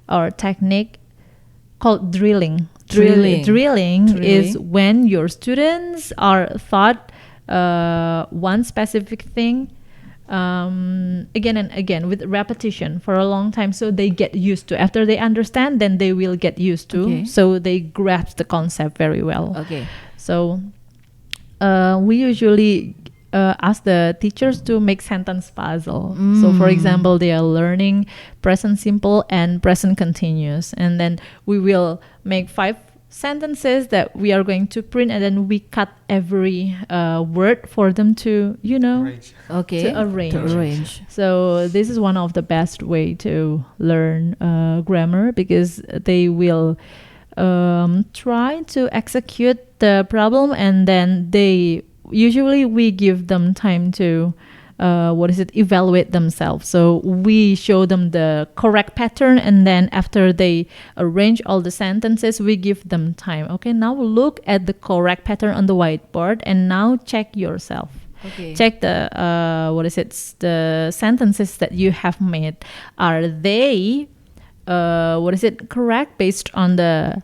or technique called drilling. Drilling is when your students are taught one specific thing again and again with repetition for a long time, so they get used to. After they understand, then they will get used to. So they grasp the concept very well. So we usually ask the teachers to make sentence puzzle. So for example, they are learning present simple and present continuous, and then we will make 5 sentences that we are going to print, and then we cut every word for them to arrange. So this is one of the best way to learn grammar, because they will try to execute the problem, and then usually we give them time to evaluate themselves. So we show them the correct pattern, and then after they arrange all the sentences, we give them time. Now look at the correct pattern on the whiteboard, and now check yourself. Check the the sentences that you have made. Are they correct based on the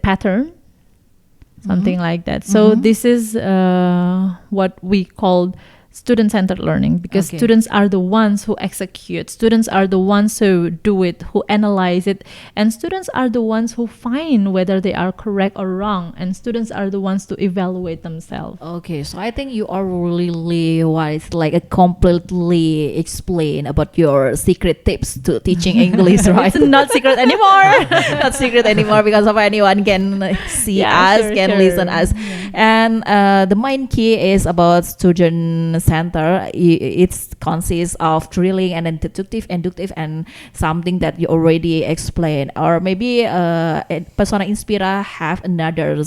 pattern? Something like that. So this is what we call student-centered learning, because Okay. students are the ones who execute, students are the ones who do it, who analyze it, and students are the ones who find whether they are correct or wrong, and students are the ones to evaluate themselves. Okay, so I think you are really wise, like a completely explain about your secret tips to teaching English, right? It's not secret anymore. Not secret anymore because of anyone can see Yeah, us, sure, can sure. listen us. And the main key is about student center. It consists of drilling and then deductive, inductive, and something that you already explained. Or maybe Persona Inspira have another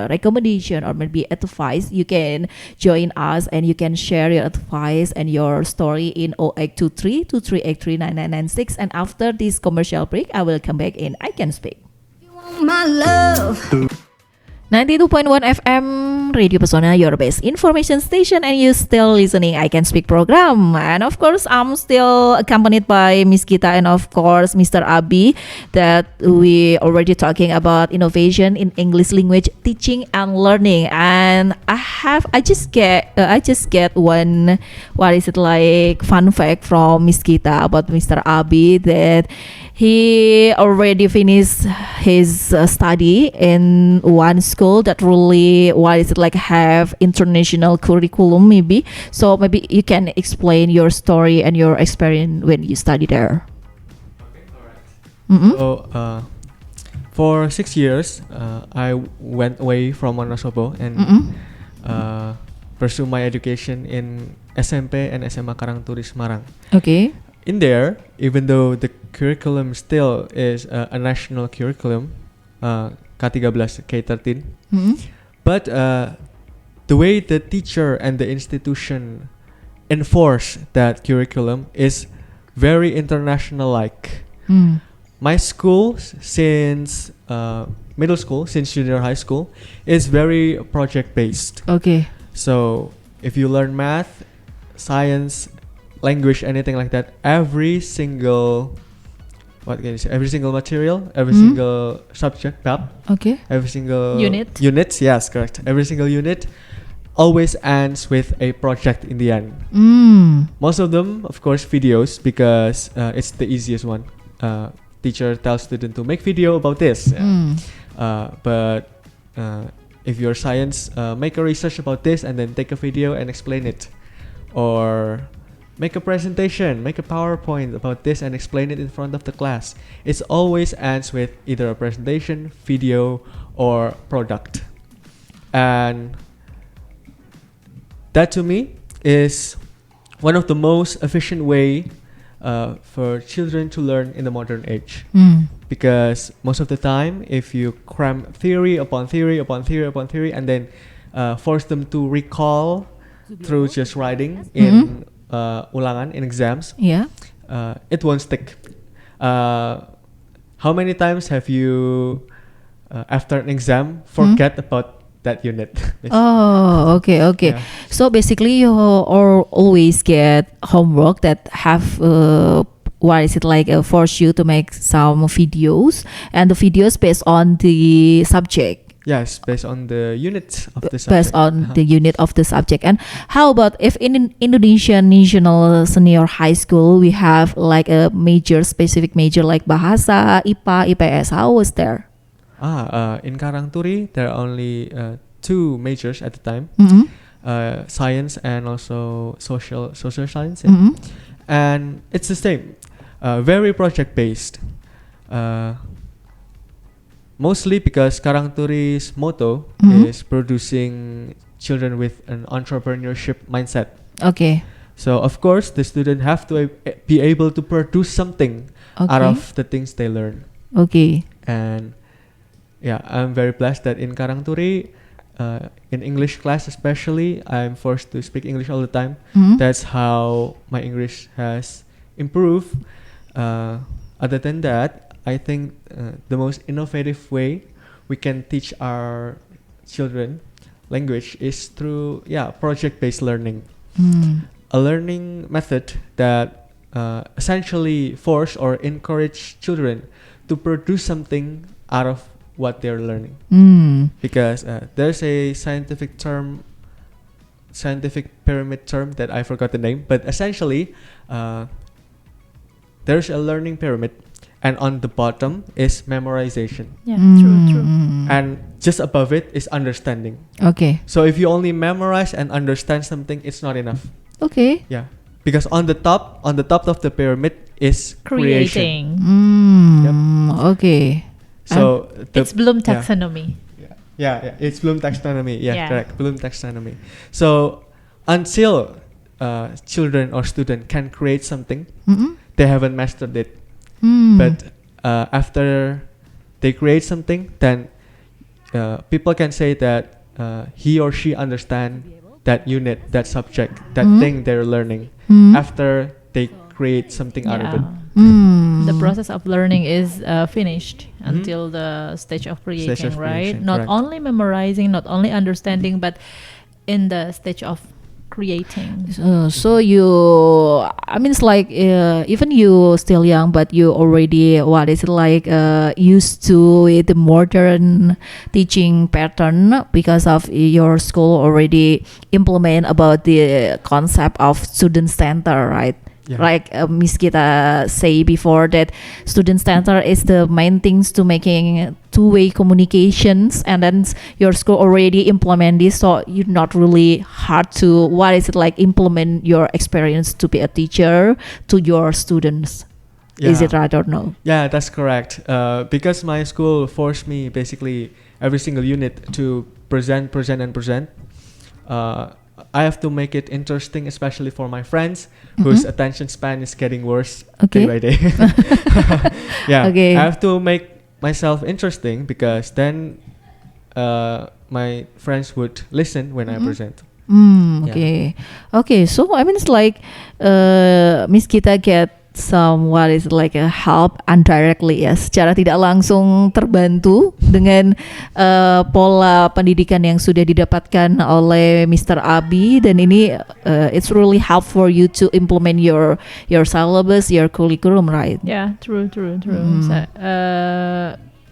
recommendation or maybe advice. You can join us and you can share your advice and your story in 0823 2383 9996. And after this commercial break, I will come back in I Can Speak. You want my love. 92.1 FM Radio Pesona, your best information station, and you still listening I Can Speak program. And of course, I'm still accompanied by Miss Gita and of course Mr. Abi, that we already talking about innovation in English language teaching and learning. And I just get one, what is it, like fun fact from Miss Gita about Mr. Abi, that he already finished his study in one school that really, what is it, like have international curriculum maybe. So maybe you can explain your story and your experience when you study there. Mm-hmm. So for 6 years, I went away from Wonosobo and pursue my education in SMP and SMA Karangturi Semarang. Okay. In there, even though the curriculum still is a national curriculum, K13, K13, Mm-hmm. but the way the teacher and the institution enforce that curriculum is very international-like. Mm. My school, since middle school, since junior high school, is very project-based. Okay. So if you learn math, science, language, anything like that, every single material, every single subject, Okay. every single Unit. yes, correct. Every single unit always ends with a project in the end. Mm. Most of them, of course, videos, because it's the easiest one. Teacher tells student to make video about this. Mm. But if you're science, make a research about this and then take a video and explain it. Or make a presentation, make a PowerPoint about this and explain it in front of the class. It always ends with either a presentation, video, or product. And that to me is one of the most efficient way for children to learn in the modern age. Mm. Because most of the time, if you cram theory upon theory upon theory upon theory and then force them to recall through just writing in ulangan, in exams, Yeah. it won't stick. How many times have you, after an exam, forget about that unit? Oh, okay. Yeah. So basically, you always get homework that have what is it, like force you to make some videos, and the videos based on the subject. Yes, based on the unit of the subject. Based on the unit of the subject. And how about if in Indonesian National Senior High School we have like a specific major like Bahasa, IPA, IPS? How was there? In Karangturi, there are only 2 majors at the time. Mm-hmm. Science and also social science. Mm-hmm. And it's the same, very project based, mostly because Karangturi's motto is producing children with an entrepreneurship mindset. Okay. So of course the student have to be able to produce something out of the things they learn. Okay. And yeah, I'm very blessed that in Karangturi, in English class especially, I'm forced to speak English all the time. Mm-hmm. That's how my English has improved. Other than that, I think the most innovative way we can teach our children language is through project-based learning. A learning method that essentially force or encourage children to produce something out of what they're learning. Because there's a scientific term scientific pyramid term that I forgot the name, but essentially, there's a learning pyramid, and on the bottom is memorization. Yeah, true. And just above it is understanding. Okay. So if you only memorize and understand something, it's not enough. Okay. Yeah, because on the top of the pyramid is creation. Okay. So it's Bloom taxonomy. Yeah, it's Bloom taxonomy. Yeah, Yeah. correct. Bloom taxonomy. So until children or student can create something, they haven't mastered it. But after they create something, then people can say that he or she understand that unit, that subject, that thing they're learning after they create something out of it. The process of learning is finished until the stage of creating, right? creation, Not correct. only memorizing, not only understanding, but in the stage of creating. So you, I mean, it's like even you still young, but you already used to the modern teaching pattern because of your school already implement about the concept of student center, right? Yeah. Like Miss Gita say before that student center is the main things to making two-way communications, and then your school already implement this, so you're not really hard to implement your experience to be a teacher to your students. Is it right or no? Yeah, that's correct. Because my school forced me basically every single unit to present. I have to make it interesting, especially for my friends whose attention span is getting worse day by day. Okay. I have to make myself interesting because then my friends would listen when I present. Okay. Okay, so I mean it's like Miss Gita get some a help indirectly ya, secara tidak langsung terbantu dengan pola pendidikan yang sudah didapatkan oleh Mr. Abi, dan ini it's really help for you to implement your syllabus, your curriculum, right? Yeah, true.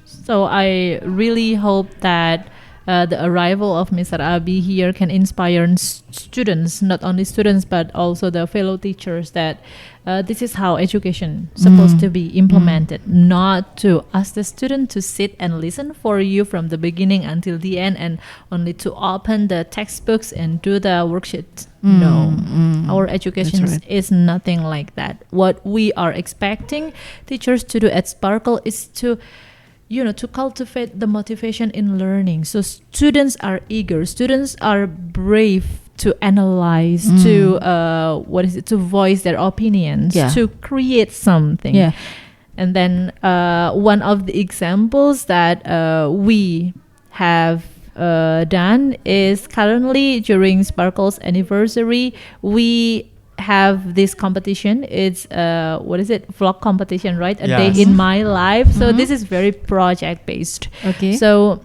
So I really hope that the arrival of Mr. Abi here can inspire students, not only students but also the fellow teachers, that this is how education supposed to be implemented, not to ask the student to sit and listen for you from the beginning until the end and only to open the textbooks and do the worksheets. No, our education is nothing like that. What we are expecting teachers to do at Sparkle is to cultivate the motivation in learning. So students are eager, students are brave to analyze, to voice their opinions, to create something. Yeah. And then one of the examples that we have done is currently during Sparkle's anniversary, we have this competition. It's vlog competition, right? A day in my life. So this is very project based. Okay. So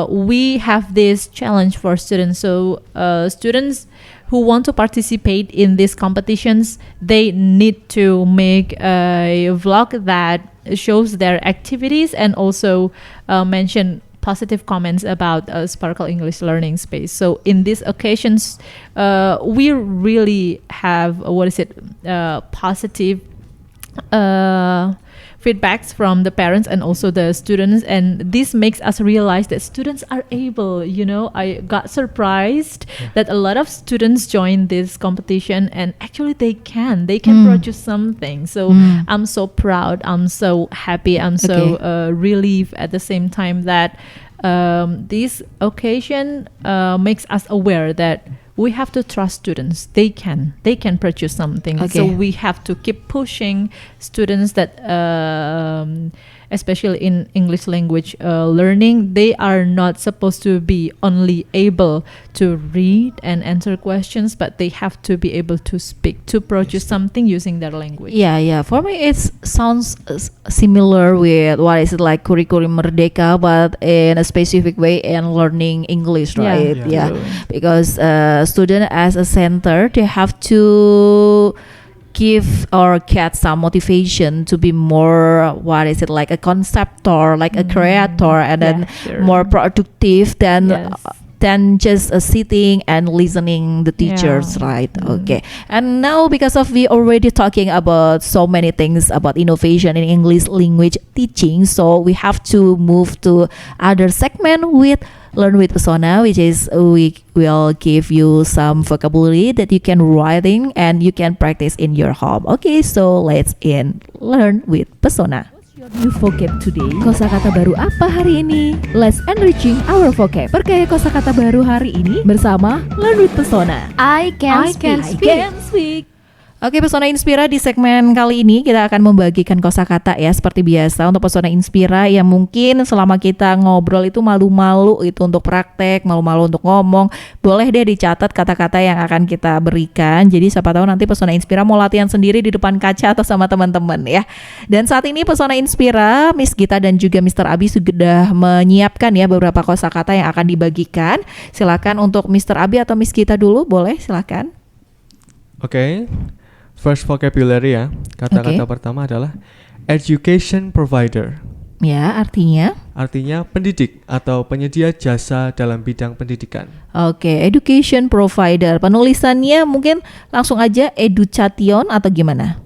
we have this challenge for students. So students who want to participate in these competitions, they need to make a vlog that shows their activities and also mention positive comments about Sparkle English Learning Space. So in these occasions, we really have positive feedbacks from the parents and also the students, and this makes us realize that students are able. I got surprised that a lot of students join this competition, and actually they can produce something. So I'm so proud, I'm so happy, I'm so relieved at the same time that this occasion makes us aware that we have to trust students. They can produce something. Okay. So we have to keep pushing students that especially in English language learning, they are not supposed to be only able to read and answer questions, but they have to be able to speak, to produce something using their language. Yeah. For me, it sounds similar with curriculum Merdeka, but in a specific way and learning English, right? Yeah. Because student as a center, they have to give or get some motivation to be more a conceptor, like a creator, and then more productive than than just sitting and listening the teachers, right? Okay. And now because of we already talking about so many things about innovation in English language teaching, so we have to move to other segment with Learn with Pesona, which is we will give you some vocabulary that you can writing and you can practice in your home. Okay, so let's Learn with Pesona. New vocab today. Kosakata baru apa hari ini? Let's enriching our vocab. Perkaya kosakata baru hari ini bersama Learn with Pesona. I can speak. Oke, Pesona Inspira, di segmen kali ini kita akan membagikan kosakata ya seperti biasa untuk Pesona Inspira yang mungkin selama kita ngobrol itu malu-malu itu untuk praktek, malu-malu untuk ngomong. Boleh deh dicatat kata-kata yang akan kita berikan. Jadi siapa tahu nanti Pesona Inspira mau latihan sendiri di depan kaca atau sama teman-teman ya. Dan saat ini Pesona Inspira, Miss Gita dan juga Mr. Abi sudah menyiapkan ya beberapa kosakata yang akan dibagikan. Silakan untuk Mr. Abi atau Miss Gita dulu, boleh silakan. Oke. First vocabulary ya. Kata-kata pertama adalah education provider. Ya, artinya pendidik atau penyedia jasa dalam bidang pendidikan. Oke, education provider. Penulisannya mungkin langsung aja education atau gimana?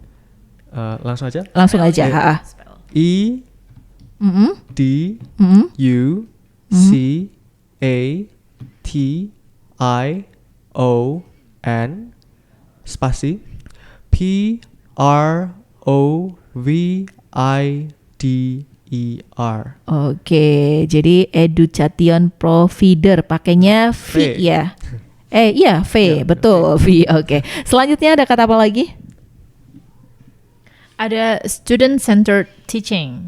Langsung aja. E D U C A T I O N spasi P R O V I D E R. Oke, jadi education provider pakainya V ya. Iya V, ya, betul V. Oke. Selanjutnya ada kata apa lagi? Ada student-centered teaching,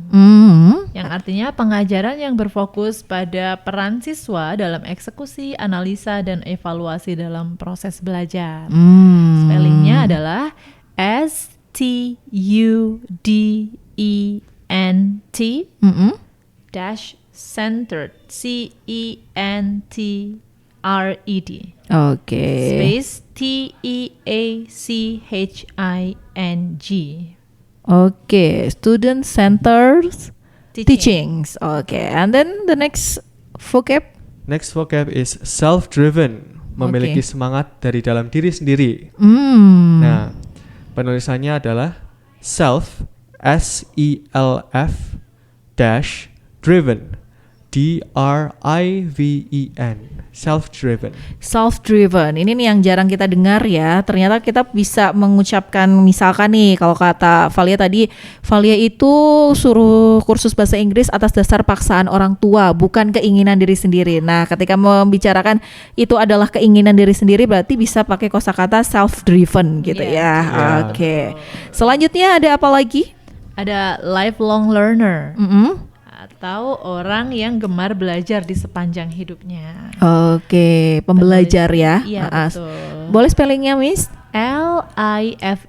yang artinya pengajaran yang berfokus pada peran siswa dalam eksekusi, analisa, dan evaluasi dalam proses belajar. Spellingnya adalah STUDENT dash centered CENTRED. Oke. Space TEACHING. Oke, student centered teachings. Oke, and then the next vocab. Next vocab is self-driven, memiliki semangat dari dalam diri sendiri. Nah, penulisannya adalah self, SELF dash driven, DRIVEN, self-driven. Self-driven, ini nih yang jarang kita dengar ya. Ternyata kita bisa mengucapkan, misalkan nih kalau kata Valia tadi, Valia itu suruh kursus bahasa Inggris atas dasar paksaan orang tua, bukan keinginan diri sendiri. Nah, ketika membicarakan itu adalah keinginan diri sendiri, berarti bisa pakai kosakata self-driven gitu ya. Oke. Selanjutnya ada apa lagi? Ada lifelong learner. Atau orang yang gemar belajar di sepanjang hidupnya. Oke, pembelajar ya. Iya, betul. Boleh spellingnya, Miss? LIFE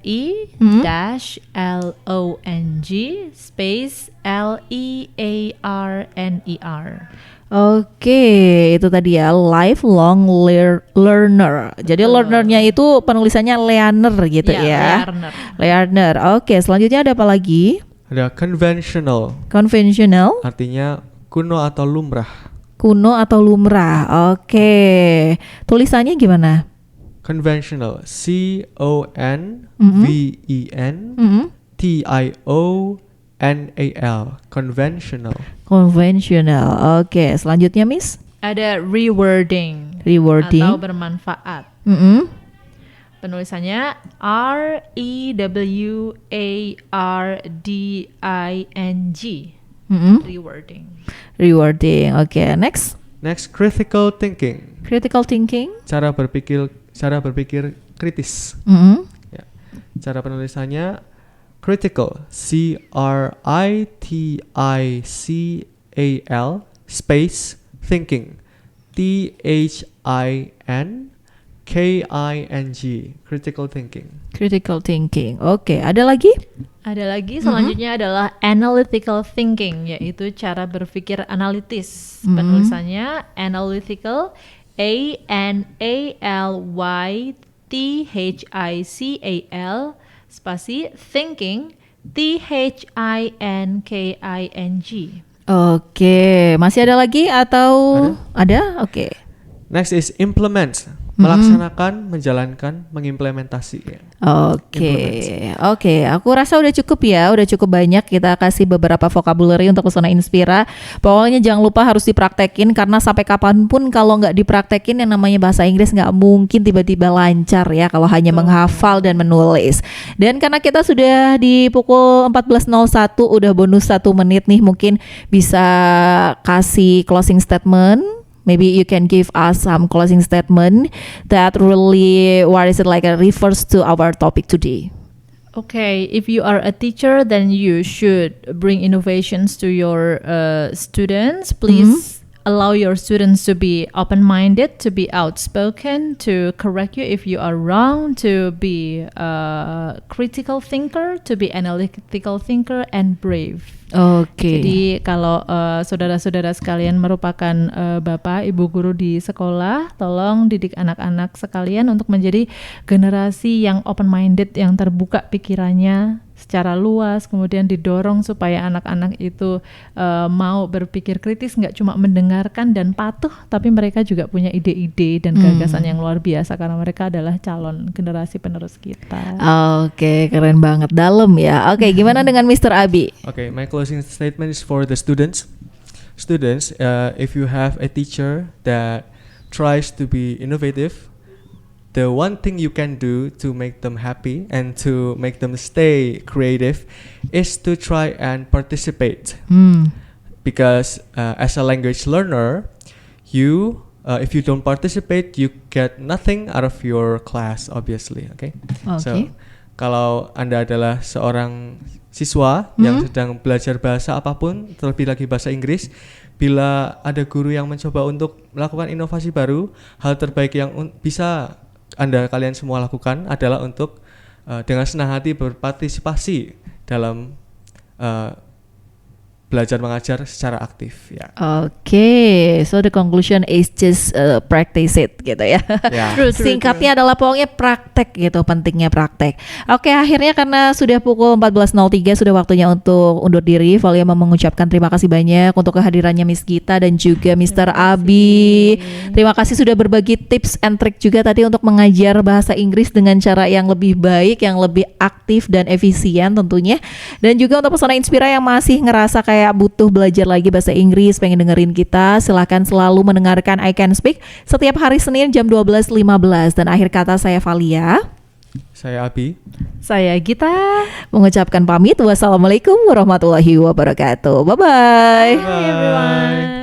dash LONG space LEARNER. Oke, itu tadi ya, lifelong learner. Jadi learnernya itu penulisannya learner gitu ya. Learner. Oke, selanjutnya ada apa lagi? Ada conventional. Conventional Artinya kuno atau lumrah. Kuno atau lumrah. Oke. Tulisannya gimana? Conventional. CONVENTIONAL. Conventional. Conventional. Oke, selanjutnya Miss? Ada rewarding. Atau bermanfaat. Penulisannya REWARDING. Rewarding. Oke, next. Next, critical thinking. Critical thinking. Cara berpikir kritis. Ya. Cara penulisannya critical. CRITICAL space thinking. THINKING. Critical thinking. Oke, ada lagi? Ada lagi, selanjutnya adalah analytical thinking, yaitu cara berpikir analitis. Penulisannya analytical, ANALYTHICAL spasi thinking, THINKING. Oke, masih ada lagi atau ada? Oke. Next is implement. Melaksanakan, menjalankan, mengimplementasi. Oke. Aku rasa udah cukup banyak kita kasih beberapa vocabulary untuk Pesona Inspira. Pokoknya jangan lupa harus dipraktekin karena sampai kapanpun kalau nggak dipraktekin yang namanya bahasa Inggris nggak mungkin tiba-tiba lancar ya kalau hanya menghafal dan menulis. Dan karena kita sudah di pukul 14.01 udah bonus 1 menit nih, mungkin bisa kasih closing statement. Maybe you can give us some closing statement that really, what is it like, refers to our topic today. Okay, if you are a teacher, then you should bring innovations to your students. Please allow your students to be open-minded, to be outspoken, to correct you if you are wrong, to be a critical thinker, to be analytical thinker, and brave. Jadi kalau saudara-saudara sekalian merupakan bapak, ibu guru di sekolah, tolong didik anak-anak sekalian untuk menjadi generasi yang open-minded, yang terbuka pikirannya secara luas, kemudian didorong supaya anak-anak itu mau berpikir kritis, nggak cuma mendengarkan dan patuh, tapi mereka juga punya ide-ide dan gagasan yang luar biasa karena mereka adalah calon generasi penerus kita. Oke, keren banget, dalam ya. Oke, gimana dengan Mr. Abi? Okay, my closing statement is for the students. Students, if you have a teacher that tries to be innovative, the one thing you can do to make them happy and to make them stay creative is to try and participate. Because as a language learner, you if you don't participate, you get nothing out of your class, obviously. Okay. So kalau Anda adalah seorang siswa yang sedang belajar bahasa apapun, terlebih lagi bahasa Inggris, bila ada guru yang mencoba untuk melakukan inovasi baru, hal terbaik yang bisa kalian semua lakukan adalah untuk dengan senang hati berpartisipasi dalam belajar mengajar secara aktif ya. So the conclusion is just practice it gitu ya. Singkatnya adalah pokoknya praktek gitu, pentingnya praktek. Akhirnya karena sudah pukul 14.03 sudah waktunya untuk undur diri. Valia mau mengucapkan terima kasih banyak untuk kehadirannya Miss Gita dan juga Mr. Abi. Terima kasih sudah berbagi tips and trick juga tadi untuk mengajar bahasa Inggris dengan cara yang lebih baik, yang lebih aktif dan efisien tentunya. Dan juga untuk Pesona Inspira yang masih ngerasa kayak butuh belajar lagi bahasa Inggris, pengen dengerin kita, silahkan selalu mendengarkan I Can Speak setiap hari Senin jam 12.15. Dan akhir kata saya Valia, saya Abi, saya Gita, mengucapkan pamit. Wassalamualaikum warahmatullahi wabarakatuh. Bye-bye. Bye everyone.